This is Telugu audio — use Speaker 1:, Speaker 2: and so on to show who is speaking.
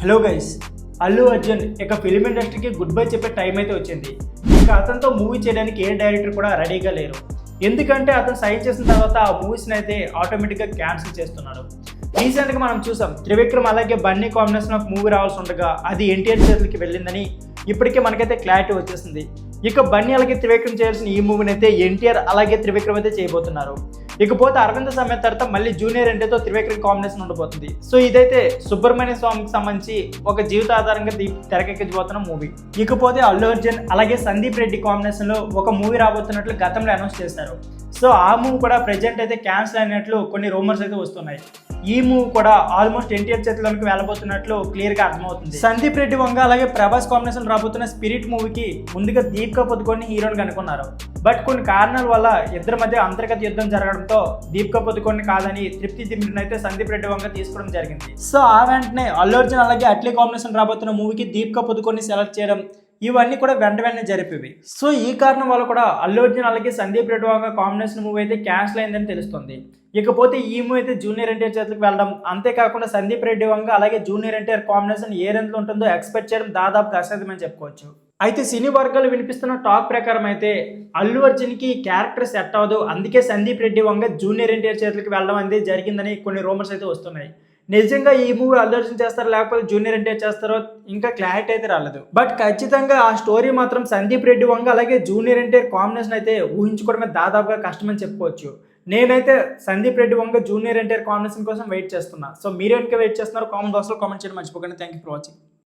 Speaker 1: హలో గైస్, అల్లు అర్జున్ ఇక ఫిల్మ్ ఇండస్ట్రీకి గుడ్ బై చెప్పే టైం అయితే వచ్చింది. ఇక అతనితో మూవీ చేయడానికి ఏ డైరెక్టర్ కూడా రెడీగా లేరు. ఎందుకంటే అతను సైన్ చేసిన తర్వాత ఆ మూవీస్ని అయితే ఆటోమేటిక్గా క్యాన్సిల్ చేస్తున్నాడు. రీసెంట్గా మనం చూసాం, త్రివిక్రమ్ అలాగే బన్నీ కాంబినేషన్ ఆఫ్ మూవీ రావాల్సి ఉండగా అది ఎన్టీఆర్ చేతులకి వెళ్ళిందని ఇప్పటికే మనకైతే క్లారిటీ వచ్చేసింది. ఇక బన్నీ అలాగే త్రివిక్రమ్ చేయాల్సిన ఈ మూవీని అయితే ఎన్టీఆర్ అలాగే త్రివిక్రమ్ అయితే చేయబోతున్నారు. ఇకపోతే అరవింద సమేత తర్వాత మళ్ళీ జూనియర్ ఎన్టీఆర్తో త్రివిక్రమ్ కాంబినేషన్ ఉండబోతుంది. సో ఇదైతే సుబ్రహ్మణ్య స్వామికి సంబంధించి ఒక జీవిత ఆధారంగా తెరకెక్కించబోతున్న మూవీ. ఇకపోతే అల్లు అర్జున్ అలాగే సందీప్ రెడ్డి కాంబినేషన్ లో ఒక మూవీ రాబోతున్నట్లు గతంలో అనౌన్స్ చేశారు. సో ఆ మూవీ కూడా ప్రెజెంట్ అయితే క్యాన్సిల్ అయినట్లు కొన్ని రూమర్స్ అయితే వస్తున్నాయి. ఈ మూవీ కూడా ఆల్మోస్ట్ ఎన్టీఆర్ చేతిలోకి వెళ్ళబోతున్నట్లు క్లియర్ గా అర్థమవుతుంది. సందీప్ రెడ్డి వంగ అలాగే ప్రభాస్ కాంబినేషన్ రాబోతున్న స్పిరిట్ మూవీకి ముందుగా దీపికా పదుకొన్ని హీరోని కనుక్కున్నారు. బట్ కొన్ని కారణాల వల్ల ఇద్దరి మధ్య అంతర్గత యుద్ధం జరగడంతో దీపికా పదుకొన్ని కాదని తృప్తి దిమ్మిని అయితే సందీప్ రెడ్డి వంగ తీసుకోవడం జరిగింది. సో ఆ వెంటనే అల్లు అర్జున్ అలాగే అట్లీ కాంబినేషన్ రాబోతున్న మూవీకి దీపికా పదుకొన్ని సెలెక్ట్ చేయడం ఇవన్నీ కూడా వెంటనే జరిపేవి. సో ఈ కారణం వల్ల కూడా అల్లు అర్జున్ అలాగే సందీప్ రెడ్డి వంగ కాంబినేషన్ మూవీ అయితే క్యాన్సిల్ అయిందని తెలుస్తుంది. ఇకపోతే ఈ మూవీ అయితే జూనియర్ ఎన్టీఆర్ చేతులకు వెళ్ళడం, అంతేకాకుండా సందీప్ రెడ్డి వంగ అలాగే జూనియర్ ఎన్టీఆర్ కాంబినేషన్ ఏ రేంజ్లో ఉంటుందో ఎక్స్పెక్ట్ చేయడం దాదాపుగా అసాధ్యమని చెప్పుకోవచ్చు. అయితే సినీ వర్గాలు వినిపిస్తున్న టాక్ ప్రకారం అయితే అల్లు అర్జున్కి క్యారెక్టర్ సెట్ అవ్వదు, అందుకే సందీప్ రెడ్డి వంగ జూనియర్ ఎన్టీఆర్ చేతులకు వెళ్ళడం అనేది జరిగిందని కొన్ని రూమర్స్ అయితే వస్తున్నాయి. నిజంగా ఈ మూవీ అల్లు అర్జున్ చేస్తారో లేకపోతే జూనియర్ ఎన్టీఆర్ చేస్తారో ఇంకా క్లారిటీ అయితే రాలేదు. బట్ ఖచ్చితంగా ఆ స్టోరీ మాత్రం సందీప్ రెడ్డి వంగ అలాగే జూనియర్ ఎన్టీఆర్ కాంబినేషన్ అయితే ఊహించుకోవడమే దాదాపుగా కష్టమని చెప్పుకోవచ్చు. నేనైతే సందీప్ రెడ్డి వంగ జూనియర్ ఎన్టీఆర్ కాంబినేషన్ కోసం వెయిట్ చేస్తున్నా. సో మీరు వెనక వెయిట్ చేస్తున్నారు, కామెంట్ బాక్స్లో కామెంట్ చేయడం మర్చిపోకండి. Thank you for watching.